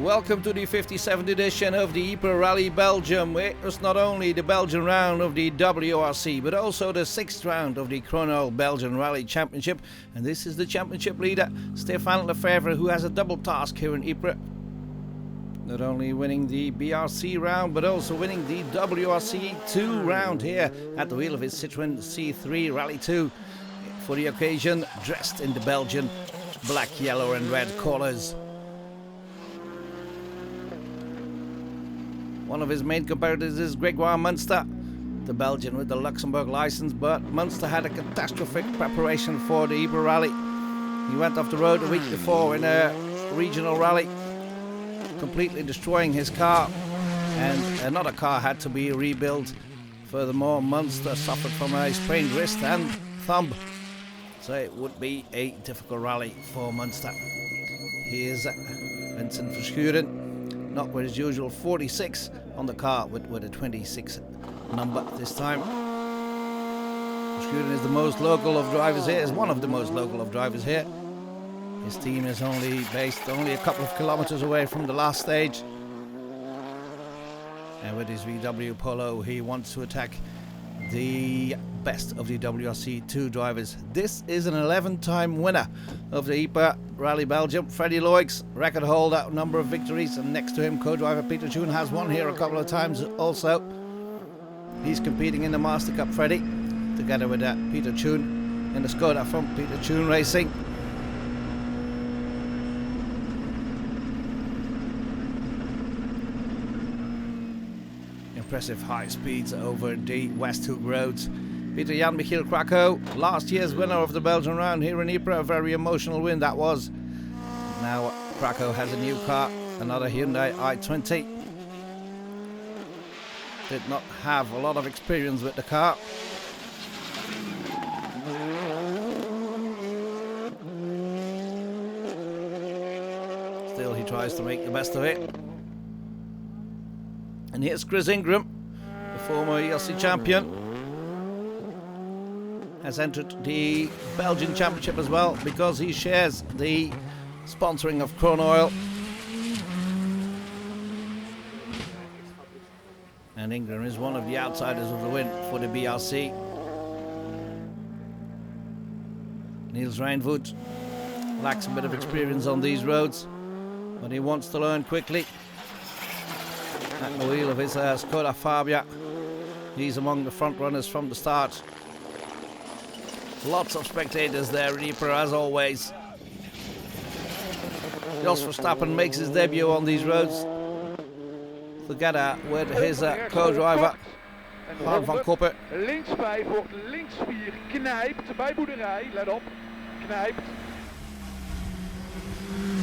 Welcome to the 57th edition of the Ypres Rally Belgium. It was not only the Belgian round of the WRC, but also the 6th round of the Kroon Belgian Rally Championship. And this is the championship leader, Stéphane Lefebvre, who has a double task here in Ypres. Not only winning the BRC round, but also winning the WRC 2 round here at the wheel of his Citroën C3 Rally 2. For the occasion, dressed in the Belgian black, yellow and red colours. One of his main competitors is Grégoire Munster, the Belgian with the Luxembourg license, but Munster had a catastrophic preparation for the Ypres rally. He went off the road a week before in a regional rally, completely destroying his car, and another car had to be rebuilt. Furthermore, Munster suffered from a sprained wrist and thumb, so it would be a difficult rally for Munster. Here's Vincent Verschuren, not with his usual 46 on the car, with a 26 number this time. Verschuren is the most local of drivers here, is one of the most local of drivers here. His team is based only a couple of kilometers away from the last stage. And with his VW Polo, he wants to attack the best of the WRC 2 drivers. This is an 11-time winner of the Ypres Rally Belgium. Freddie Loix, record holder, number of victories, and next to him co-driver Peter Choon has won here a couple of times also. He's competing in the Master Cup, Freddie, together with Peter Choon in the Skoda from Peter Choon Racing. Impressive high speeds over the West Hook roads. Peter Jan Michiel Krakow, last year's winner of the Belgian round here in Ypres, a very emotional win that was. Now Krakow has a new car, another Hyundai i20. Did not have a lot of experience with the car. Still, he tries to make the best of it. And here's Chris Ingram, the former ELC champion, has entered the Belgian Championship as well because he shares the sponsoring of Kroon Oil. And Ingram is one of the outsiders of the win for the BRC. Niels Rijnvoet lacks a bit of experience on these roads, but he wants to learn quickly. At the wheel of his Skoda Fabia, he's among the front runners from the start. Lots of spectators there in Ypres as always. Jos Verstappen makes his debut on these roads together with his co-driver Harm van Koppen. Links 5 wordt links 4 knijpt bij boerderij, let op, knijpt.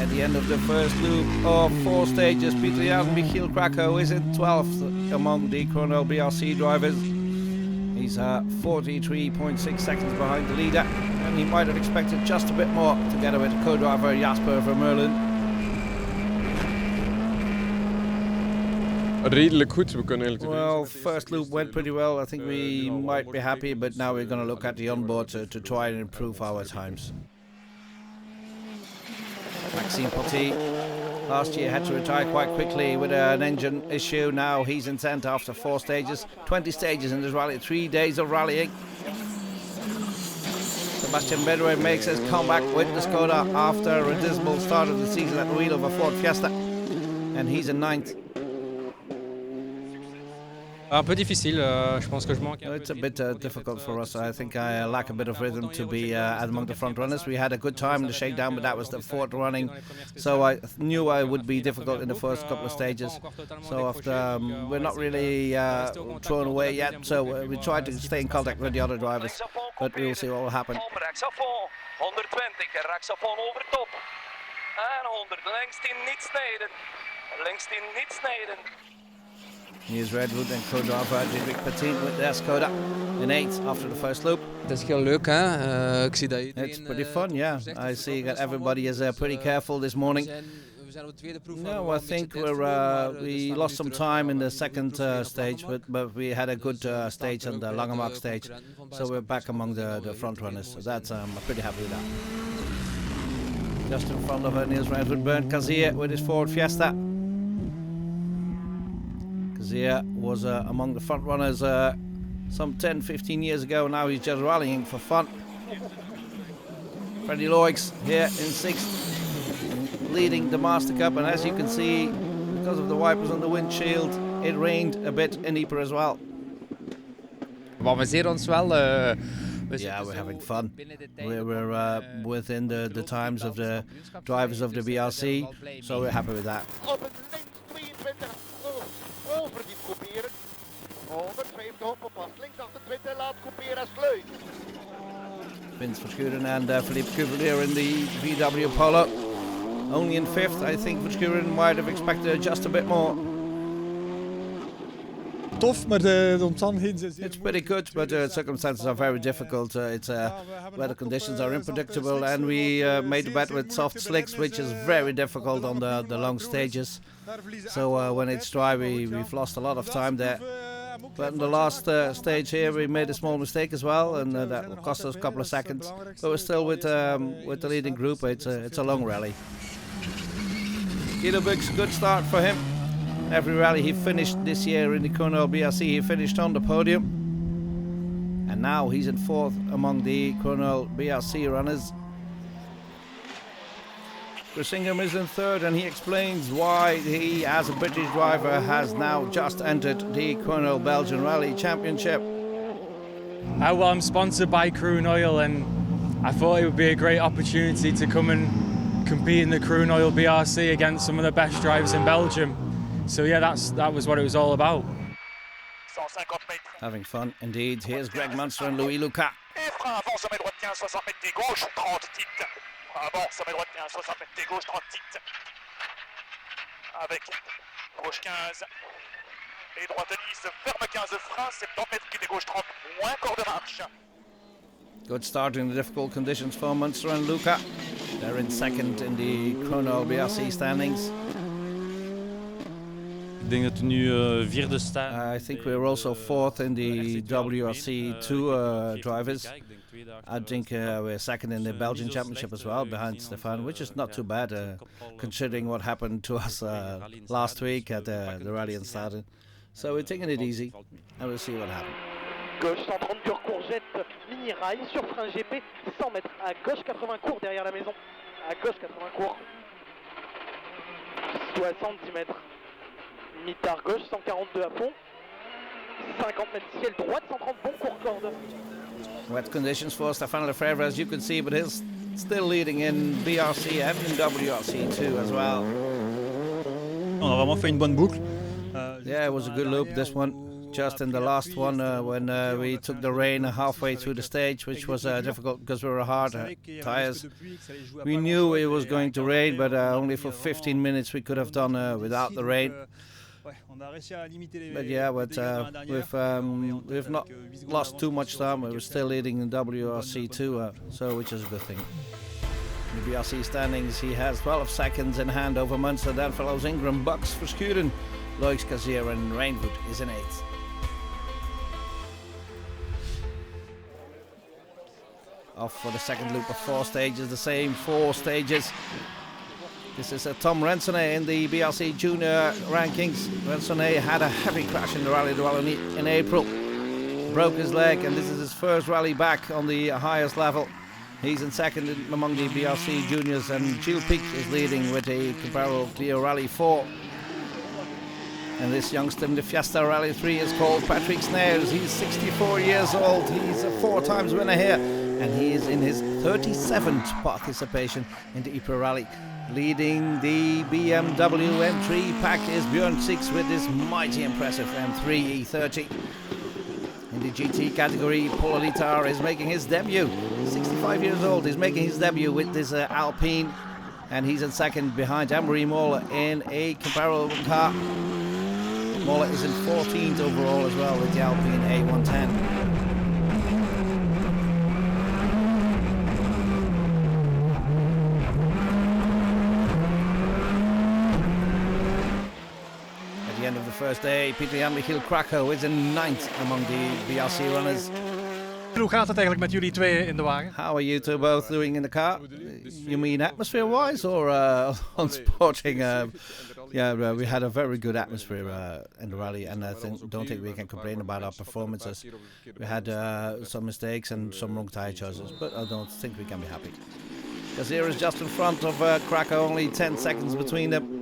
At the end of the first loop of 4 stages, Peter Jan Michiel Krakow is in 12th among the Kroon BRC drivers. He's 43.6 seconds behind the leader, and he might have expected just a bit more together with co-driver Jasper Vermeulen. Well, first loop went pretty well. I think we might be happy, but now we're going to look at the onboard to try and improve our times. Maxime Potty last year had to retire quite quickly with an engine issue. Now he's in 10th after 4 stages, 20 stages in this rally, 3 days of rallying. Sebastian Bedouin makes his comeback with the Skoda after a dismal start of the season at the wheel of a Ford Fiesta, and he's in 9th. It's a bit difficult for us. I think I lack a bit of rhythm to be among the front runners. We had a good time in the shakedown, but that was the 4th running, so I knew I would be difficult in the first couple of stages. So after we're not really thrown away yet, so we tried to stay in contact with the other drivers, but we'll see what will happen. 120, rechtsafon over top. En 100, links 10 niet snijden. Links 10 niet snijden. Here's Redwood and co-driver Diederik Patin with their Skoda in 8th after the first loop. It's pretty fun, yeah. I see that everybody is pretty careful this morning. No, I think we lost some time in the second stage, but we had a good stage on the Langemark stage, so we're back among the front runners. So that's I'm pretty happy with that. Just in front of her, Niels Rijnvoet, Bernd Kazier with his Ford Fiesta. Kazia was among the front runners some 10-15 years ago. Now he's just rallying for fun. Freddie Loix here in 6th, leading the Master Cup, and as you can see, because of the wipers on the windshield, it rained a bit in Ypres as well. We amuseren ons wel. Yeah, we're having fun. We're within the times of the drivers of the BRC, so we're happy with that. Op het links 23 overdiep couperen. 150 opgepast. Links 28 laat couperen Sleut. Vince Verschuren and Philippe Cuvelier in the VW Polo. Only in 5th. I think Verschuren might have expected just a bit more. Tof, maar de omstandigheden zijn zeer It's pretty good, but the circumstances are very difficult. Weather conditions are unpredictable, and we made the bet with soft slicks, which is very difficult on the long stages. So when it's dry, we've lost a lot of time there. But in the last stage here, we made a small mistake as well, and that cost us a couple of seconds. But we're still with the leading group. It's a long rally. Guido Buch's good start for him. Every rally he finished this year in the Kroon BRC, he finished on the podium. And now he's in 4th among the Kroon BRC runners. Chris Ingham is in 3rd, and he explains why he, as a British driver, has now just entered the Kroon Belgian Rally Championship. Well, I'm sponsored by Kroon Oil, and I thought it would be a great opportunity to come and compete in the Kroon Oil BRC against some of the best drivers in Belgium. So yeah, that was what it was all about. Having fun indeed. Here's Greg Munster and Louis Lucas. Avant, sommet droite 15, 60 mètres des gauche, 30 titres. Avant, sommet droite 15, 60 mètres des gauche, 30 titres. Avec gauche 15 et droite 10, ferme 15 frein, 70 mètres des gauche 30, moins corps de marche. Good start in the difficult conditions for Munster and Lucas. They're in 2nd in the Kroon BRC standings. Ik denk dat we nu vierde staan. I think we're also 4th in the WRC2 drivers. I think we're 2nd in the Belgian Championship as well, behind Stefan, which is not too bad considering what happened to us last week at the rally in Stade. So we're taking it easy, and we'll see what happens. Gauche 130 dure courgette, mini-rail sur frein GP, 100 mètres. À gauche 80 court derrière la maison. À gauche 80 court. 70 mètres. Mitard gauche, 142 à fond. 50 mètres ciel droite, 130 bon court corde. Wet conditions for Stefan Lefebvre, as you can see, but he's still leading in BRC and in WRC2 as well. On a vraiment fait une bonne boucle. Yeah, it was a good loop, this one. Just in the last one when we took the rain halfway through the stage, which was difficult because we were hard tires. We knew it was going to rain, but only for 15 minutes we could have done without the rain. But yeah, we've not lost too much time. We were still leading in WRC2, so which is a good thing. In the BRC standings, he has 12 seconds in hand over Munster. Then follows Ingram, Bucks, Verschuren, Loix, Kazier, and Rainwood is in 8th. Off for the second loop of 4 stages, the same 4 stages. This is Tom Rensonnet in the BRC Junior rankings. Rensonnet had a heavy crash in the Rally de Wallonie in April. Broke his leg, and this is his first rally back on the highest level. He's in 2nd among the BRC Juniors, and Gilles Pic is leading with a comparable Clio Rally 4. And this youngster in the Fiesta Rally 3 is called Patrick Snares. He's 64 years old. He's a 4-time winner here, and he is in his 37th participation in the Ypres Rally. Leading the BMW M3 pack is Björn Six with this mighty impressive M3 E30. In the GT category, Paul Litar is making his debut. 65 years old, he's making his debut with this Alpine, and he's in 2nd behind Emery Moller in a comparable car. Moller is in 14th overall as well with the Alpine A110. End of the first day, Pieter-Jan Michiel Krakow is in 9th among the BRC runners. Hoe gaat het eigenlijk met jullie twee in de wagen? How are you two both doing in the car? You mean atmosphere-wise or on sporting? We had a very good atmosphere in the rally, and I don't think we can complain about our performances. We had some mistakes and some wrong tyre choices, but I don't think we can be happy. Kazir is just in front of Krakow, only 10 seconds between them.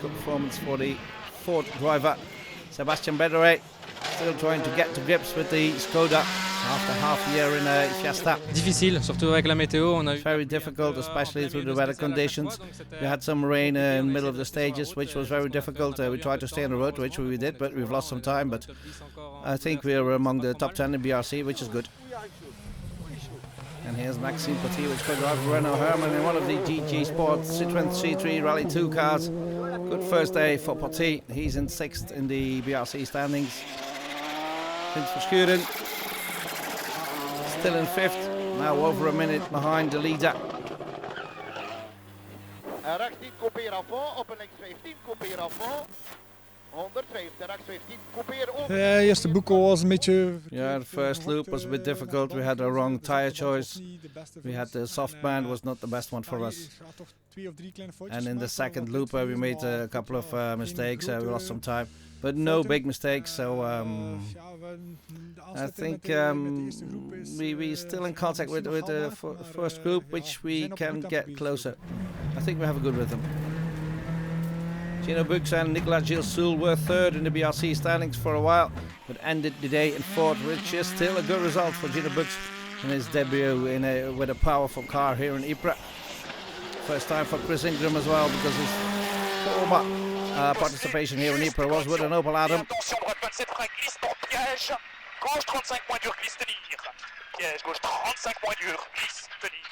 Good performance for the fourth driver, Sebastian Bedere, still trying to get to grips with the Skoda after half a year in Fiesta. Difficile, surtout avec la météo. On a eu Very difficult, especially through the weather conditions. We had some rain in the middle of the stages, which was very difficult. We tried to stay on the road, which we did, but we've lost some time. But I think we're among the top 10 in BRC, which is good. And here's Maxime Petit, which co-driver Renaud Herman in one of the GG Sports Citroën C3 Rally 2 cars. Good first day for Petit. He's in 6th in the BRC standings. Prince Verschuren still in 5th, now over a minute behind the leader. Rechts 10, coupeer avant, op een links 15, coupeer avant. 150, rechts 15, coupeer over. De eerste boekel was een beetje... Yeah, the first loop was a bit difficult. We had a wrong tire choice. We had the soft band was not the best one for us. And in the second loop we made a couple of mistakes. We lost some time, but no big mistakes. So I think we still in contact with the first group, which we can get closer. I think we have a good rhythm. Gino Bux and Nicolas Gilles-Soul were third in the BRC standings for a while, but ended the day in fourth, which is still a good result for Gino Bux in his debut with a powerful car here in Ypres. First time for Chris Ingram as well, because his former participation here in Ypres was with an Opel Adam. Attention, droite 27 frein, glisse dans piège. Gauche 35 points dur, glisse tenir. Piège, gauche 35 points dur, glisse tenir.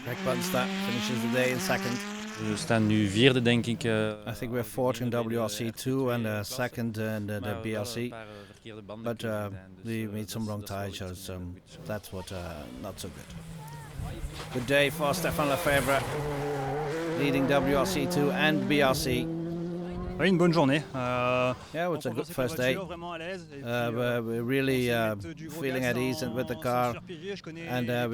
Greg Bunstad finishes the day in second. We staan nu vierde, denk ik. I think we're fourth in WRC2 and second in the BRC. But we made some wrong tire shows, so that's what not so good. Good day for Stéphane Lefebvre, leading WRC2 and BRC. Oui, une bonne journée. Yeah, it's a good first day. We're really feeling at ease with the car, and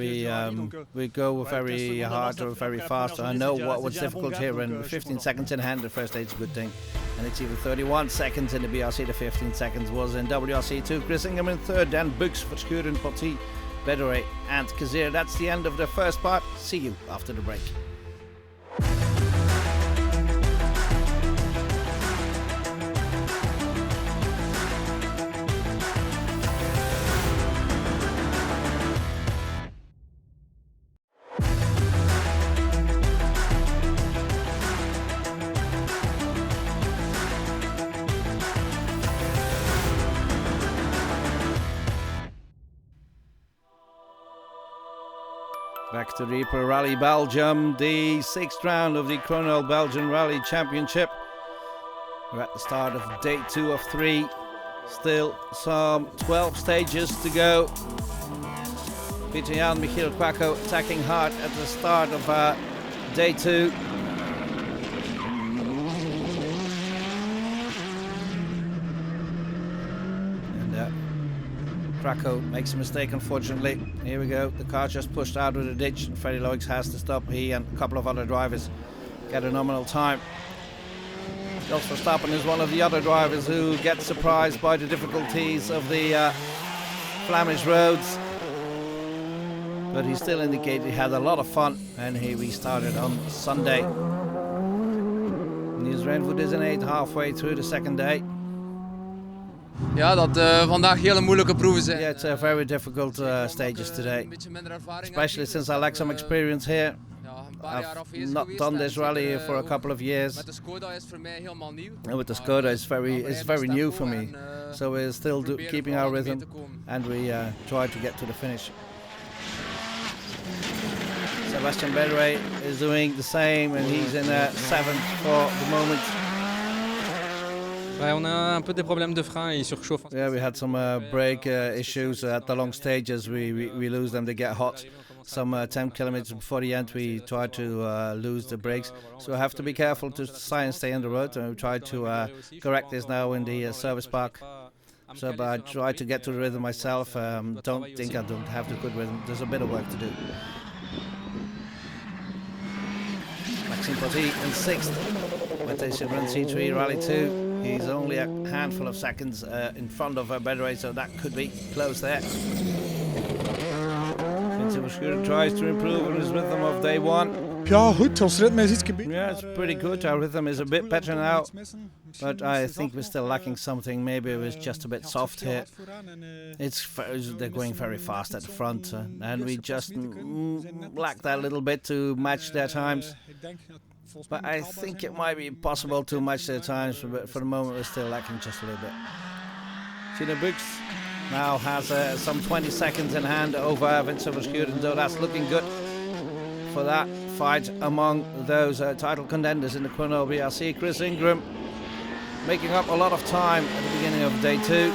we go very hard or very fast. I know what was difficult here, and 15 seconds in hand the first day is a good thing, and it's even 31 seconds in the BRC. The 15 seconds was in WRC2. Chris Ingham in third, then Bux, Verschuren, Petit, Bedere and Kazir. That's the end of the first part. See you after the break. Back to the Ypres Rally Belgium, the 6th round of the Kroon Belgian Rally Championship. We're at the start of day 2 of 3. Still some 12 stages to go. Peter Jan Michiel Quacko attacking hard at the start of day 2. Krakow makes a mistake, unfortunately. Here we go. The car just pushed out of the ditch. Freddie Loix has to stop. He and a couple of other drivers get a nominal time. Jos Verstappen is one of the other drivers who gets surprised by the difficulties of the Flemish roads. But he still indicated he had a lot of fun, and he restarted on Sunday. Niels Renvoet is in 8th, halfway through the second day. Ja, dat vandaag hele moeilijke proeven zijn. Yeah, it's very difficult stages today, especially since I lack some experience here. I've not done this rally for a couple of years. Met de Skoda is voor mij helemaal nieuw. And with the Skoda, it's very new for me. So we're still keeping our rhythm, and we try to get to the finish. Sebastian Bedere is doing the same, and he's in 7th for the moment. Ouais, on a un peu des problèmes de frein, il surchauffe. Yeah, we had some brake issues at the long stages. We lose them, they get hot. Some 10 kilometers before the end we try to lose the brakes. So I have to be careful to try and stay on the road, and we try to correct this now in the service park. So, but I try to get to the rhythm myself. Don't think I don't have the good rhythm. There's a bit of work to do. Maxime Potty in 6th. Matej runs C3 Rally 2. He's only a handful of seconds in front of Bedre, so that could be close there. Vincent Verschuren tries to improve on his rhythm of day 1. Ja, goed, ons ritme is iets beter. Yeah, it's pretty good. Our rhythm is a bit better now, but I think we're still lacking something. Maybe it was just a bit soft here. They're going very fast at the front, and we just lack that little bit to match their times. But I think it might be possible to match their times, but for the moment we're still lacking just a little bit. Gino Bux now has some 20 seconds in hand over Vincent Verschuren, so that's looking good for that fight among those title contenders in the Kroon BRC. Chris Ingram making up a lot of time at the beginning of day 2.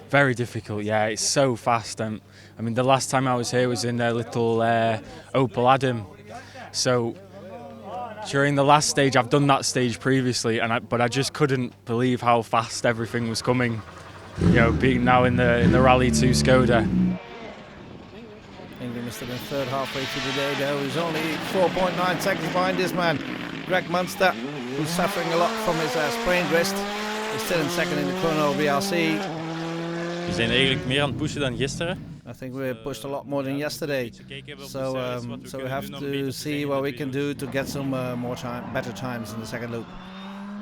Very difficult, yeah, it's so fast. I mean, the last time I was here was in their little Opel Adam. So during the last stage, I've done that stage previously, but I just couldn't believe how fast everything was coming. You know, being now in the Rally 2 Skoda. Ingram is still in third halfway through the day though. He's only 4.9 seconds behind this man, Greg Munster, who's suffering a lot from his sprained wrist. He's still in second in the Kroon BRC. We zijn eigenlijk meer aan het pushen dan gisteren. I think we pushed a lot more than yesterday. So we have to see what we can do to get some better times in the second loop.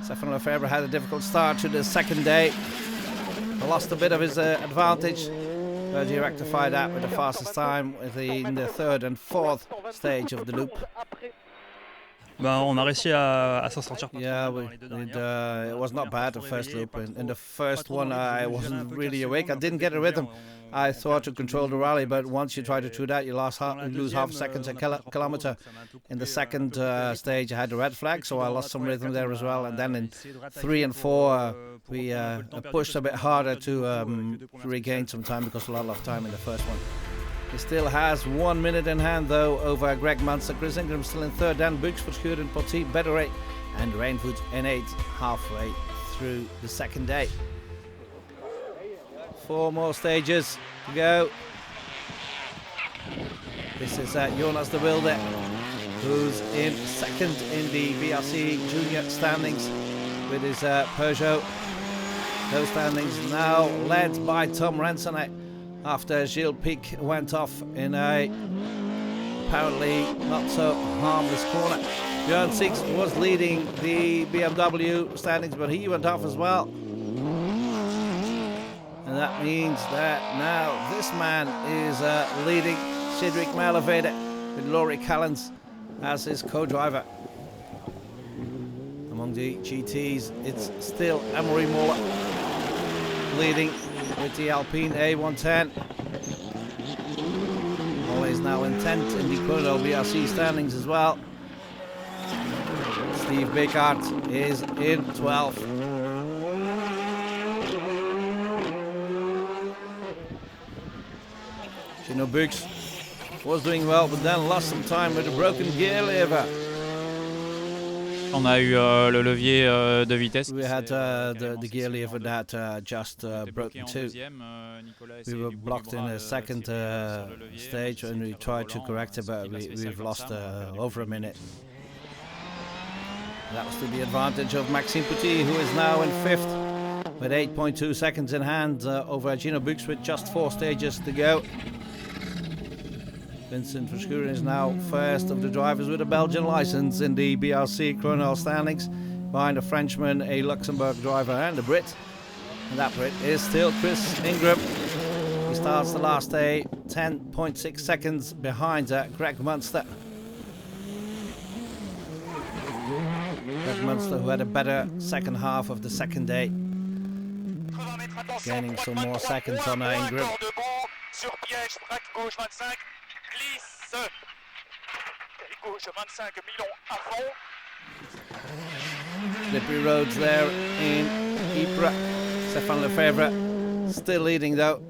Stefan Lefebvre had a difficult start to the second day. Lost a bit of his advantage, but he rectified that with the fastest time in the third and fourth stage of the loop. On a réussi à s'en sortir. Yeah, it was not bad the first loop. In the first one I wasn't really awake. I didn't get a rhythm. I thought to control the rally, but once you try to do that, you lose half seconds a kilometer. In the second stage I had the red flag, so I lost some rhythm there as well. And then in 3 and 4 we pushed a bit harder to regain some time, because a lot of time in the first one. He still has 1 minute in hand though over Greg Munster. Chris Ingram still in third, Dan Bux, Verschuren, Potty, Bedre and Rainwood in 8th, halfway through the second day. 4 more stages to go. This is Jonas de Wilde, who's in second in the BRC junior standings with his Peugeot. Those standings now led by Tom Rensenet after Gilles Pic went off in a apparently not so harmless corner. Björn Six was leading the BMW standings, but he went off as well. And that means that now this man is leading Cedric Merlevede with Laurie Callens as his co-driver. Among the GTs, it's still Amory Moller leading with the Alpine A110. Moller is now in 10th in the Kroon BRC standings as well. Steve Bickart is in 12th. Gino Bux was doing well, but then lost some time with a broken gear lever. On a eu le levier de vitesse. We had the gear lever that just broken too. We were blocked in the second stage and we tried to correct it, but we've lost over a minute. That was to the advantage of Maxime Potty, who is now in 5th with 8.2 seconds in hand over Gino Bux with just 4 stages to go. Vincent Verschuren is now first of the drivers with a Belgian license in the BRC Kroon standings, behind a Frenchman, a Luxembourg driver and a Brit. And that Brit is still Chris Ingram. He starts the last day 10.6 seconds behind Greg Munster. Greg Munster, who had a better second half of the second day, gaining some more seconds on Ingram. Slippery roads there in Ypres. Stefan Lefebvre still leading though.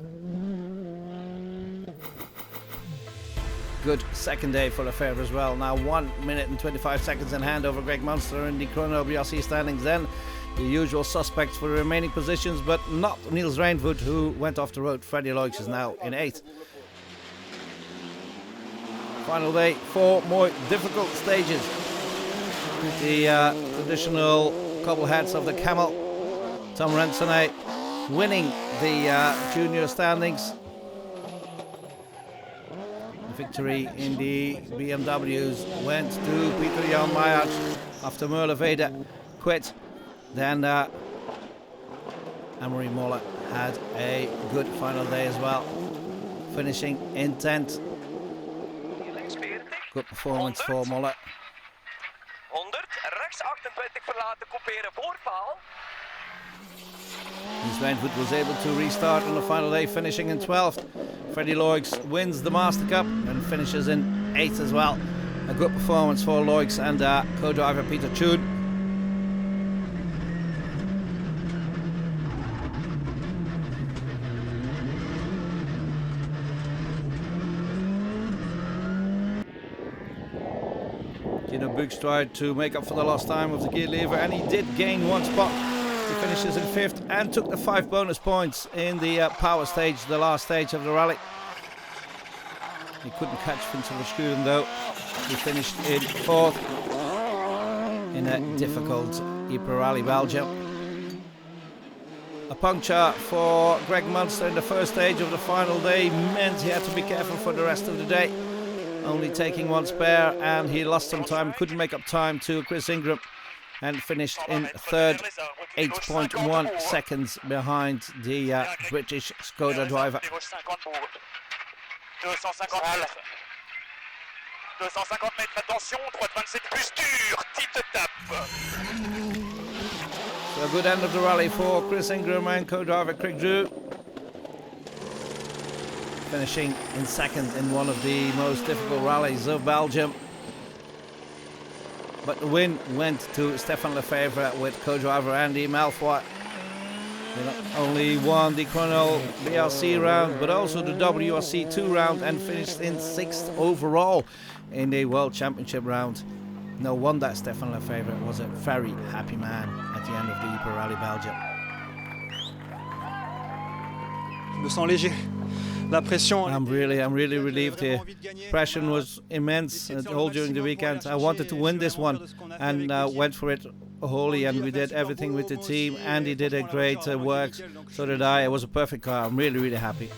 Good second day for Lefebvre as well. Now 1 minute and 25 seconds in hand over Greg Munster in the Kroon BRC standings. Then the usual suspects for the remaining positions, but not Niels Reinvoet, who went off the road. Freddie Loix is now in 8th. Final day, 4 more difficult stages. The traditional couple heads of the camel. Tom Rensenay winning the junior standings. The victory in the BMWs went to Peter Jan Meijers after Merle Vede quit. Then Anne-Marie Molle had a good final day as well, finishing in 10th. Good performance for Molle. 100, rechts 28 verlaten, couperen voorpaal. Niels Reinvoet was able to restart on the final day, finishing in 12th. Freddie Loix wins the Master Cup and finishes in 8th as well. A good performance for Loix and co-driver Peter Choon. Gino Buchs tried to make up for the lost time of the gear lever, and he did gain 1 spot. He finishes in 5th and took the 5 bonus points in the power stage, the last stage of the rally. He couldn't catch Vincent Verschuren though. He finished in 4th in a difficult Ypres Rally Belgium. A puncture for Greg Munster in the first stage of the final day meant he had to be careful for the rest of the day. Only taking 1 spare, and he lost some time, couldn't make up time to Chris Ingram, and finished in 3rd, 8.1 seconds behind the British Skoda driver. 250 mètres, attention, droite 27 plus dur, petite étape. So a good end of the rally for Chris Ingram and co-driver Craig Drew, finishing in 2nd in one of the most difficult rallies of Belgium. But the win went to Stefan Lefevre with co-driver Andy Malfoy. He not only won the Kroon BRC round, but also the WRC 2 round, and finished in 6th overall in the World Championship round. No wonder Stefan Lefevre was a very happy man at the end of the Ypres Rally Belgium. Je me sens léger. La pression. I'm really relieved here. Pressure was immense all during the weekend. I wanted to win this one and went for it wholly, and we did everything with the team. Andy did a great work, so did I. It was a perfect car. I'm really happy.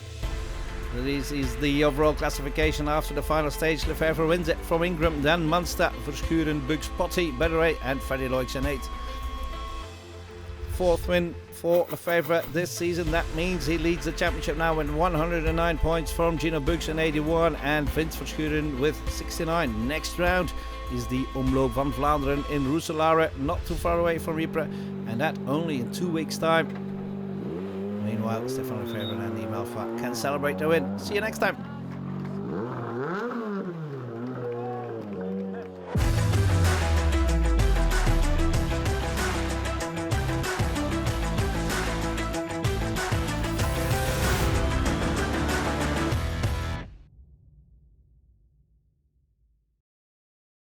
So this is the overall classification after the final stage. Lefevre wins it from Ingram, then Munster, Verschuren, Buchs, Potty, Bederay and Freddie Loix in 8th. 4th win for Lefevre this season. That means he leads the championship now with 109 points from Gino Buchs in 81 and Vince Verschuren with 69. Next round is the Omloop van Vlaanderen in Roeselare, not too far away from Ypres, and that only in 2 weeks' time. Meanwhile, Stefan Lefevre and Andy Malfoy can celebrate their win. See you next time.